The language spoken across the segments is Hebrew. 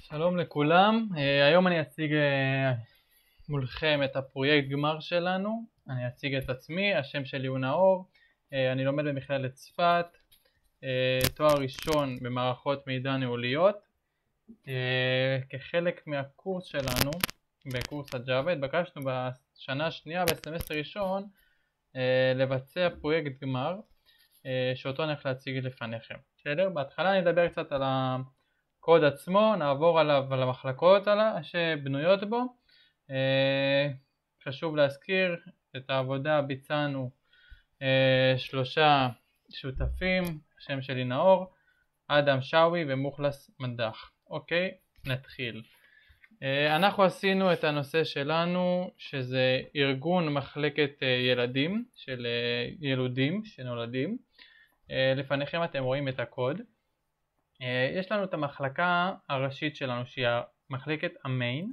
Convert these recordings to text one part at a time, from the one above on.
שלום לכולם, היום אני אציג מולכם את הפרויקט גמר שלנו. אני אציג את עצמי, השם שלי הוא נאור, אני לומד במכללת צפת, תואר ראשון במערכות מידע ניהוליות. כחלק מהקורס שלנו, בקורס הג'אווה, התבקשנו בשנה השנייה בסמסטר ראשון לבצע פרויקט גמר שאותו אני הולך להציג לפניכם. בסדר? בהתחלה אני אדבר קצת על הקוד עצמו, נעבור עליו על המחלקות שבנויות בו. חשוב להזכיר, את העבודה ביצענו 3 שותפים, השם שלי נאור, אדם שווי ומוחלס מדח. אוקיי, נתחיל. אנחנו עשינו את הנושא שלנו, שזה ארגון מחלקת ילדים, של ילודים שנולדים. לפניכם אתם רואים את הקוד. יש לנו את המחלקה הראשית שלנו שהיא מחלקת המיין.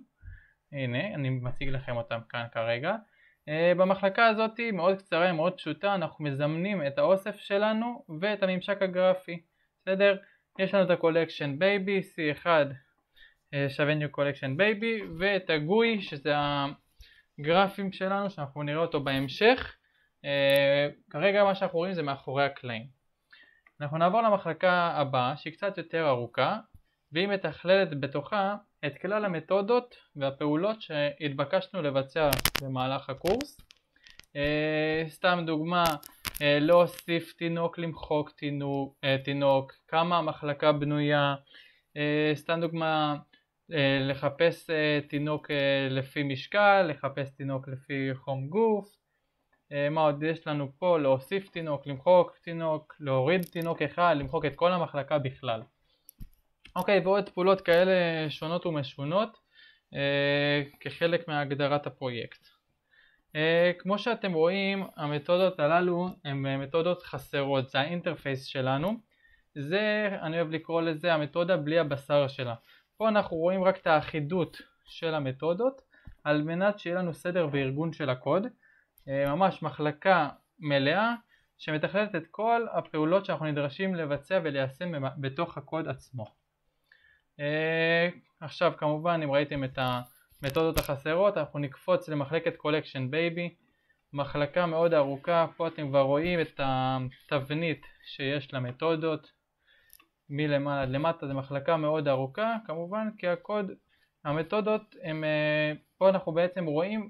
הנה, אני מציג לכם אותם כאן כרגע. במחלקה הזאת מאוד קצרה, מאוד פשוטה, אנחנו מזמנים את האוסף שלנו ואת הממשק הגרפי. בסדר? יש לנו את ה-collection baby, C1 שווה new collection baby, ואת הגוי שזה הגרפים שלנו שאנחנו נראה אותו בהמשך. כרגע מה שאנחנו רואים זה מאחורי הקלעים. אנחנו נעבור למחלקה הבאה שהיא קצת יותר ארוכה, והיא מתכללת בתוכה את כלל המתודות והפעולות שהתבקשנו לבצע במהלך הקורס. סתם דוגמה, להוסיף תינוק, למחוק תינוק, כמה המחלקה בנויה, סתם דוגמה, לחפש תינוק לפי משקל, לחפש תינוק לפי חום גוף. מה עוד יש לנו פה? להוסיף תינוק, למחוק תינוק, להוריד תינוק אחד, למחוק את כל המחלקה בכלל. אוקיי, ועוד פעולות כאלה שונות ומשונות כחלק מהגדרת הפרויקט. כמו שאתם רואים, המתודות הללו הן מתודות חסרות, זה האינטרפייס שלנו. זה, אני אוהב לקרוא לזה המתודה בלי הבשר שלה. פה אנחנו רואים רק את האחידות של המתודות, על מנת שיהיה לנו סדר וארגון של הקוד. ממש מחלקה מלאה שמתכללת את כל הפעולות שאנחנו נדרשים לבצע וליישם בתוך הקוד עצמו. עכשיו כמובן אם ראיתם את המתודות החסרות, אנחנו נקפוץ למחלקת collection baby, מחלקה מאוד ארוכה. פה אתם כבר רואים את התבנית שיש למתודות מלמעלה עד למטה. זו מחלקה מאוד ארוכה כמובן, כי המתודות הם, פה אנחנו בעצם רואים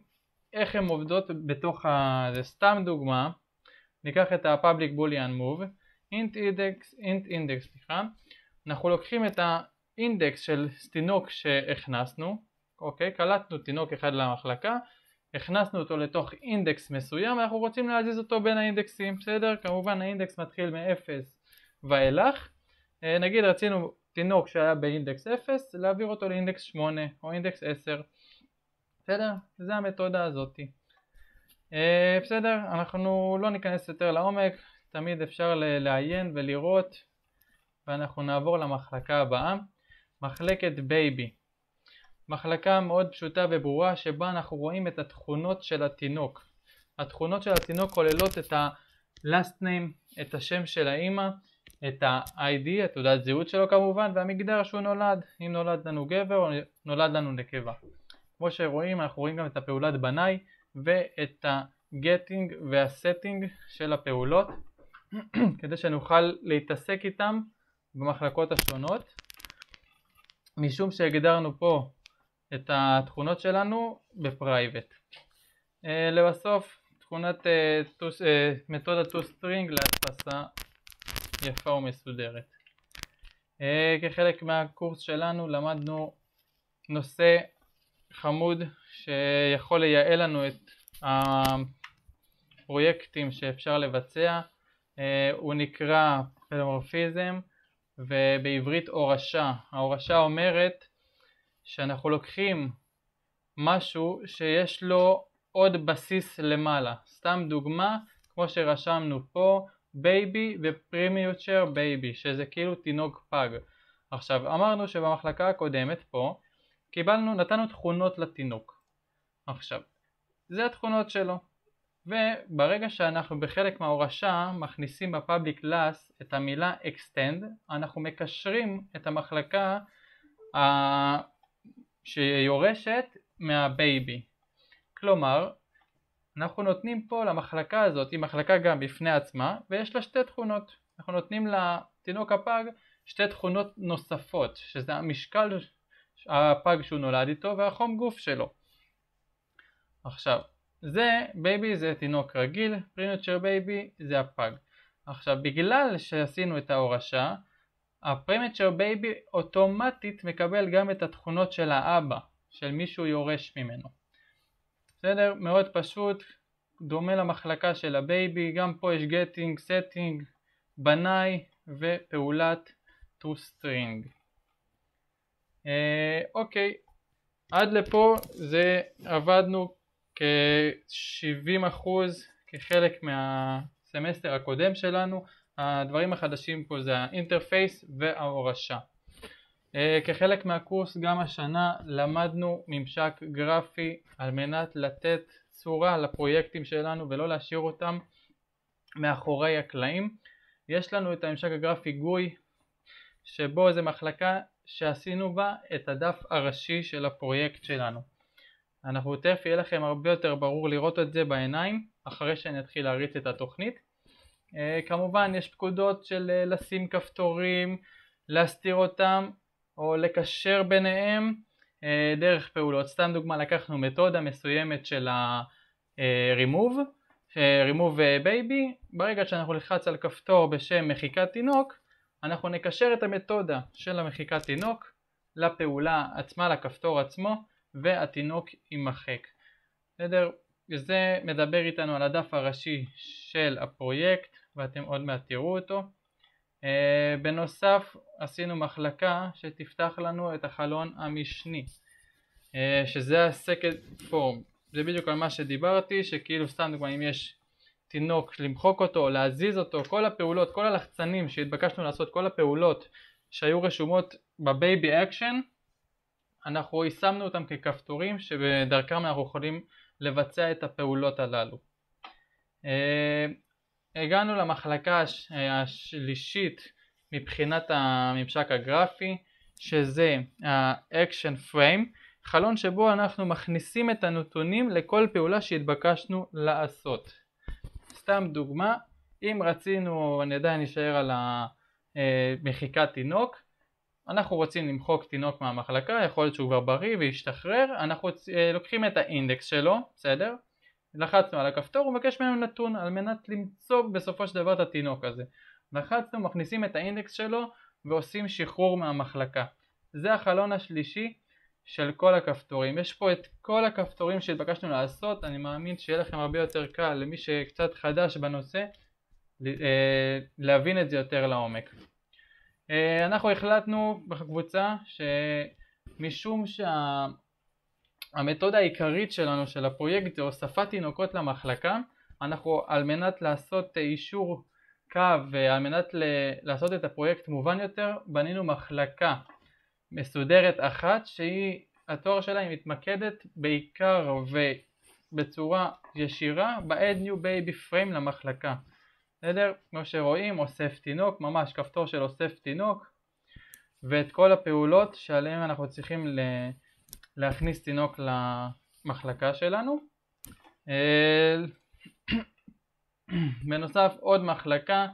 איך הן עובדות בתוך זה. סתם דוגמה, ניקח את ה-public boolean move, int index, אנחנו לוקחים את האינדקס של תינוק שהכנסנו, אוקיי, קלטנו תינוק אחד למחלקה, הכנסנו אותו לתוך אינדקס מסוים, ואנחנו רוצים להזיז אותו בין האינדקסים. בסדר? כמובן האינדקס מתחיל מ-0 ואילך. נגיד רצינו תינוק שהיה באינדקס 0, להעביר אותו לאינדקס 8 או אינדקס 10. בסדר? זה המתודה הזאת. בסדר? אנחנו לא ניכנס יותר לעומק, תמיד אפשר לעיין ולראות, ואנחנו נעבור למחלקה הבאה, מחלקת בייבי. מחלקה מאוד פשוטה וברורה שבה אנחנו רואים את התכונות של התינוק. התכונות של התינוק כוללות את ה-last name, את השם של האמא, את ה-ID, את תעודת זהות שלו כמובן, והמגדר שהוא נולד, אם נולד לנו גבר או נולד לנו נקבה. כמו שרואים, אנחנו רואים גם את הפעולת בנאי ואת ה-getting וה-setting של הפעולות כדי שנוכל להתעסק איתם במחלקות השונות. משום שהגדרנו פה את התכונות שלנו בפרייבט. לבסוף, מתודה toString להדפסה יפה ומסודרת. כחלק מהקורס שלנו למדנו נושא חמוד שיכול לייעל לנו את הפרויקטים שאפשר לבצע. הוא נקרא פלומורפיזם, ובעברית הורשה. ההורשה אומרת שאנחנו לוקחים משהו שיש לו עוד בסיס למעלה. סתם דוגמה, כמו שרשמנו פה, בייבי ופרימיוטשר בייבי, שזה כאילו תינוק פג. עכשיו אמרנו שבמחלקה הקודמת פה נתנו תכונות לתינוק. עכשיו זה התכונות שלו, וברגע שאנחנו בחלק מההורשה מכניסים בפאבליק קלאס את המילה extend, אנחנו מקשרים את המחלקה שיורשת מהבייבי. כלומר, אנחנו נותנים פה למחלקה הזאת, היא מחלקה גם בפני עצמה, ויש לה שתי תכונות. אנחנו נותנים לתינוק הפג שתי תכונות נוספות, שזה המשקל הפג שהוא נולד איתו והחום גוף שלו. עכשיו, בייבי זה תינוק רגיל, פרימצ'ר בייבי זה הפג. עכשיו, בגלל שעשינו את ההורשה, הפרימצ'ר בייבי אוטומטית מקבל גם את התכונות של האבא, של מישהו יורש ממנו. בסדר? מאוד פשוט, דומה למחלקה של הבייבי, גם פה יש getting, setting, בנאי ופעולת toString. אוקיי, עד לפה עבדנו כ-70% כחלק מהסמסטר הקודם שלנו. הדברים החדשים פה זה האינטרפייס וההורשה. כחלק מהקורס גם השנה למדנו ממשק גרפי על מנת לתת צורה לפרויקטים שלנו ולא להשאיר אותם מאחורי הקלעים. יש לנו את הממשק הגרפי גוי, שבו זה מחלקה שעשינו בה את הדף הראשי של הפרויקט שלנו. אנחנו תכף יהיה לכם הרבה יותר ברור לראות את זה בעיניים אחרי שנתחיל להריץ את התוכנית. כמובן יש פקודות של לשים כפתורים, להסתיר אותם או לקשר ביניהם דרך פעולות. סתם דוגמה, לקחנו מתודה מסוימת של remove baby. ברגע שאנחנו נלחץ על כפתור בשם מחיקת תינוק, אנחנו נקשר את המתודה של המחיקת תינוק לפעולה עצמה, לכפתור עצמו, והתינוק יימחק. בסדר? זה מדבר איתנו על הדף הראשי של הפרויקט, ואתם עוד מעט תראו אותו. בנוסף עשינו מחלקה שתפתח לנו את החלון המשני, שזה ה-second form. זה בדיוק על מה שדיברתי, שכאילו סתם דוגמה, אם יש תינוק, למחוק אותו, להזיז אותו, כל הפעולות, כל הלחצנים שהתבקשנו לעשות, כל הפעולות שהיו רשומות בבייבי אקשן, אנחנו יישמנו אותם ככפתורים שבדרכם אנחנו יכולים לבצע את הפעולות הללו. הגענו למחלקה השלישית מבחינת הממשק הגרפי, שזה ה-Action Frame, חלון שבו אנחנו מכניסים את הנתונים לכל פעולה שהתבקשנו לעשות. סתם דוגמה, אם רצינו, אני עדיין נשאר על מחיקת תינוק, אנחנו רוצים למחוק תינוק מהמחלקה, יכול להיות שהוא כבר בריא וישתחרר, אנחנו לוקחים את האינדקס שלו, בסדר? לחצנו על הכפתור ומבקש ממנו נתון על מנת למצוא בסופו של דבר את התינוק הזה. לחצנו, מכניסים את האינדקס שלו ועושים שחרור מהמחלקה. זה החלון השלישי של כל הכפתורים. יש פה את כל הכפתורים שהתבקשנו לעשות. אני מאמין שיהיה לכם הרבה יותר קל למי שקצת חדש בנושא להבין את זה יותר לעומק. אנחנו החלטנו בקבוצה שמשום המתודה העיקרית שלנו של הפרויקט זה הוספת תינוקות למחלקה, אנחנו על מנת לעשות אישור קו ועל מנת לעשות את הפרויקט מובן יותר, בנינו מחלקה מסודרת אחת שהיא, התואר שלה היא מתמקדת בעיקר ובצורה ישירה ב-Add New Baby Frame למחלקה. בסדר? כמו שרואים, אוסף תינוק, ממש כפתור של אוסף תינוק, ואת כל הפעולות שעליהן אנחנו צריכים להכניס תינוק למחלקה שלנו. בנוסף עוד מחלקה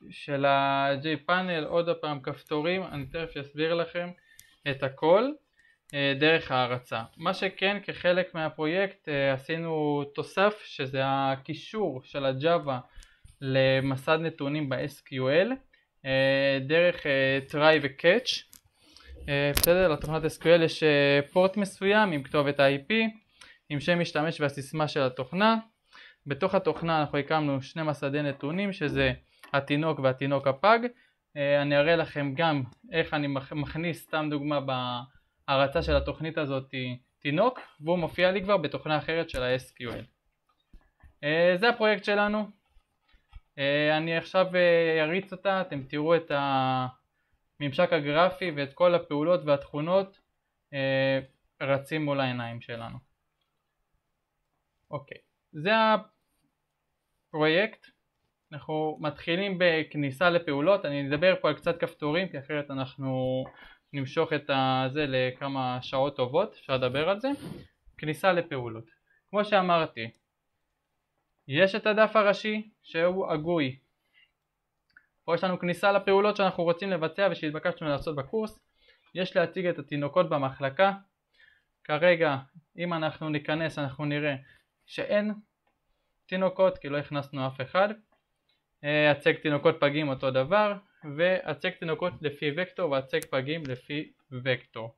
של ה-J-Panel, עוד הפעם כפתורים, אני תכף אסביר לכם את הכל דרך ההרצה. מה שכן, כחלק מהפרויקט עשינו תוסף שזה הקישור של הג'אווה למסד נתונים ב-SQL דרך try ו-catch. בסדר, לתוכנת SQL יש פורט מסוים עם כתובת IP, עם שם משתמש והסיסמה של התוכנה. בתוך התוכנה אנחנו הקמנו שני מסדי נתונים שזה התינוק והתינוק הפג. אני אראה לכם גם איך אני מכניס, סתם דוגמה בהרצה של התוכנית הזאת, תינוק, והוא מופיע לי כבר בתוכנה אחרת של ה-SQL. זה הפרויקט שלנו. אני עכשיו אריץ אותה, אתם תראו את הממשק הגרפי ואת כל הפעולות והתכונות רצים מול העיניים שלנו. אוקיי, זה הפרויקט. אנחנו מתחילים בכניסה לפעולות. אני אדבר פה על קצת כפתורים כי אחרת אנחנו נמשוך את זה לכמה שעות טובות, אפשר לדבר על זה. כניסה לפעולות. כמו שאמרתי, יש את הדף הראשי שהוא הגוי. פה יש לנו כניסה לפעולות שאנחנו רוצים לבצע ושהתבקשנו לעשות בקורס. יש להציג את התינוקות במחלקה. כרגע אם אנחנו ניכנס אנחנו נראה שאין תינוקות כי לא הכנסנו אף אחד. הצג תינוקות פגים אותו דבר, והצג תינוקות לפי וקטור והצג פגים לפי וקטור.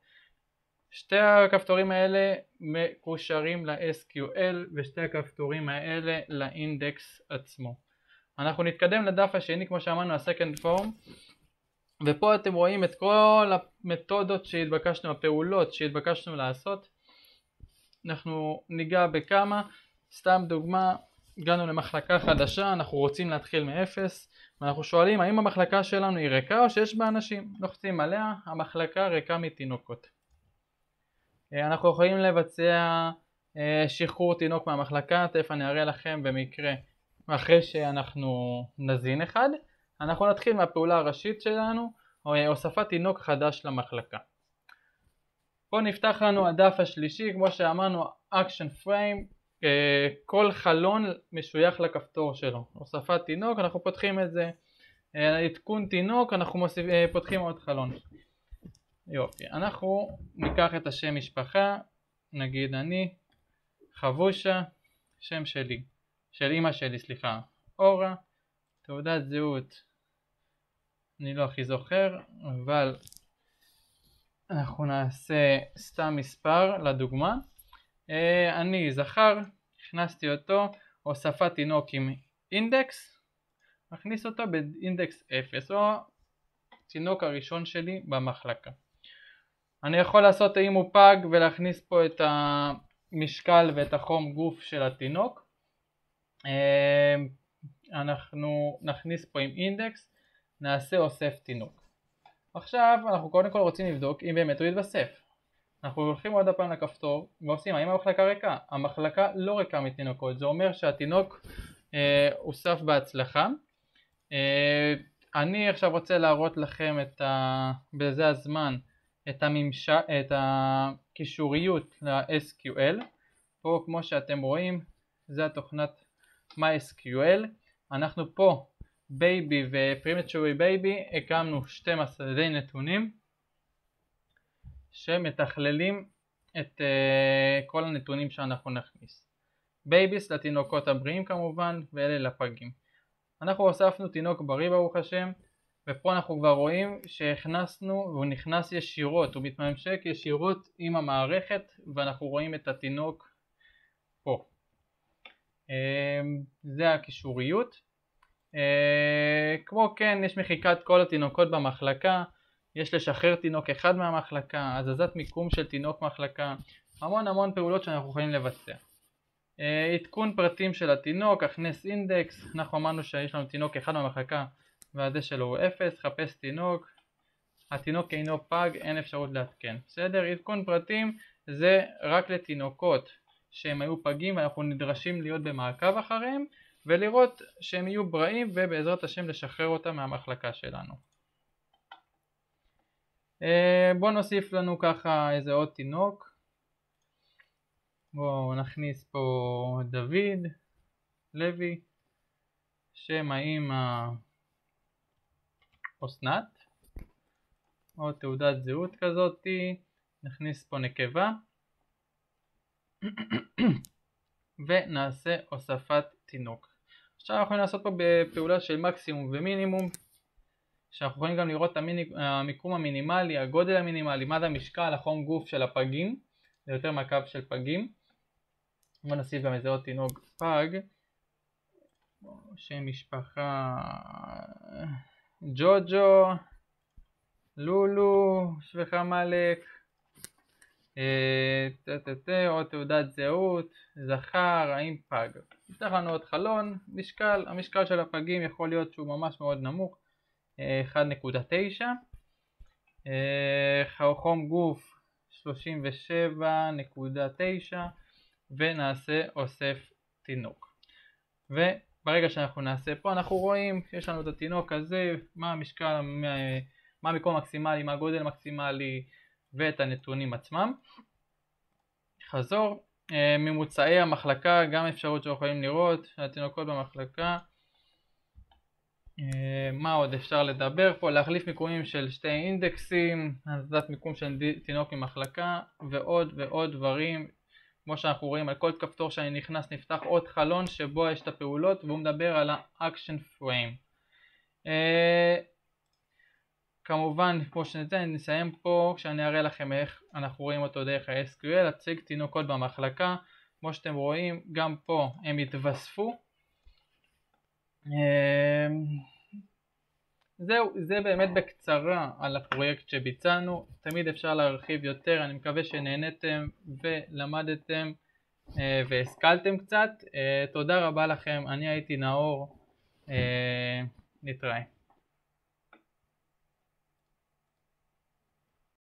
שתי הכפתורים האלה מקושרים ל-SQL ושתי הכפתורים האלה לאינדקס עצמו. אנחנו נתקדם לדף השני כמו שאמרנו, ה-Second Form, ופה אתם רואים את כל המתודות שהתבקשנו, הפעולות שהתבקשנו לעשות. אנחנו ניגע בכמה, סתם דוגמה, הגענו למחלקה חדשה, אנחנו רוצים להתחיל מאפס, ואנחנו שואלים האם המחלקה שלנו היא ריקה או שיש בה אנשים. לוחצים עליה, המחלקה ריקה מתינוקות. אנחנו יכולים לבצע שחרור תינוק מהמחלקה, תכף אני אראה לכם במקרה, אחרי שאנחנו נזין אחד. אנחנו נתחיל מהפעולה הראשית שלנו, הוספת תינוק חדש למחלקה. פה נפתח לנו הדף השלישי, כמו שאמרנו, Action Frame, כל חלון משוייך לכפתור שלו. הוספת תינוק, אנחנו פותחים את זה. עדכון תינוק, אנחנו פותחים עוד חלון. יופי, אנחנו ניקח את השם משפחה, נגיד אני, חבושה, שם שלי, של אמא שלי, סליחה, אורה, תעודת זהות, אני לא הכי זוכר, אבל אנחנו נעשה סתם מספר לדוגמה. אני זכר, הכנסתי אותו, הוספת תינוק עם אינדקס, מכניס אותו באינדקס 0, או תינוק הראשון שלי במחלקה. אני יכול לעשות אם הוא פג ולהכניס פה את המשקל ואת החום גוף של התינוק. אנחנו נכניס פה עם אינדקס, נעשה אוסף תינוק. עכשיו אנחנו קודם כל רוצים לבדוק אם באמת הוא יתווסף. אנחנו הולכים עוד הפעם לכפתור ועושים האם המחלקה ריקה. המחלקה לא ריקה מתינוקות, זה אומר שהתינוק הוסף בהצלחה. אני עכשיו רוצה להראות לכם בזה הזמן את הקישוריות ל-SQL. פה כמו שאתם רואים זה התוכנת MySQL. אנחנו פה בייבי ופרימטורי בייבי הקמנו שתי מסדי נתונים שמתכללים את כל הנתונים שאנחנו נכניס. בייביס לתינוקות הבריאים כמובן, ואלה לפגים. אנחנו הוספנו תינוק בריא ברוך השם, ופה אנחנו כבר רואים שהכנסנו והוא נכנס ישירות, הוא מתממשק ישירות עם המערכת, ואנחנו רואים את התינוק פה. זה הקישוריות. כמו כן יש מחיקת כל התינוקות במחלקה, יש לשחרר תינוק אחד מהמחלקה, הזזת מיקום של תינוק מחלקה, המון פעולות שאנחנו יכולים לבצע. עדכון פרטים של התינוק, הכנס אינדקס, אנחנו אמרנו שיש לנו תינוק אחד מהמחלקה והזה שלו הוא 0, חפש תינוק, התינוק אינו פג, אין אפשרות להתקן. בסדר, עדכון פרטים זה רק לתינוקות שהם היו פגים ואנחנו נדרשים להיות במעקב אחריהם ולראות שהם יהיו בראים ובעזרת השם לשחרר אותם מהמחלקה שלנו. בואו נוסיף לנו ככה איזה עוד תינוק. בואו נכניס פה דוד לוי, שם האמא אסנת, או תעודת זהות כזאת, נכניס פה נקבה ונעשה הוספת תינוק. עכשיו אנחנו יכולים לעשות פה בפעולה של מקסימום ומינימום, שאנחנו יכולים גם לראות את המיקום המינימלי, הגודל המינימלי, מה זה המשקל, החום גוף של הפגים, זה יותר מהקו של פגים. בוא נוסיף גם איזה עוד תינוק פג, שם משפחה ג'וג'ו, לולו, וחמלק, עוד תעודת זהות, זכר, האם פג. נפתח לנו עוד חלון, משקל, המשקל של הפגים יכול להיות שהוא ממש מאוד נמוך, 1.9, חום גוף 37.9, ונעשה אוסף תינוק. וברגע שאנחנו נעשה פה אנחנו רואים יש לנו את התינוק הזה, מה המשקל מה המיקום המקסימלי, מה הגודל המקסימלי ואת הנתונים עצמם. חזור, ממוצאי המחלקה, גם אפשרות שיכולים לראות, התינוקות במחלקה. מה עוד אפשר לדבר פה? להחליף מיקומים של שתי אינדקסים, הזזת מיקום של תינוק ממחלקה ועוד ועוד דברים. כמו שאנחנו רואים, על כל כפתור שאני נכנס נפתח עוד חלון שבו יש את הפעולות, והוא מדבר על ה-action frame. כמובן, כמו שנסיים פה, כשאני אראה לכם איך אנחנו רואים אותו דרך ה-SQL, להציג תינוקות במחלקה. כמו שאתם רואים, גם פה הם התווספו. זהו, זה באמת בקצרה על הפרויקט שביצענו. תמיד אפשר להרחיב יותר, אני מקווה שנהנתם ולמדתם והשכלתם קצת. תודה רבה לכם, אני הייתי נאור, נתראה.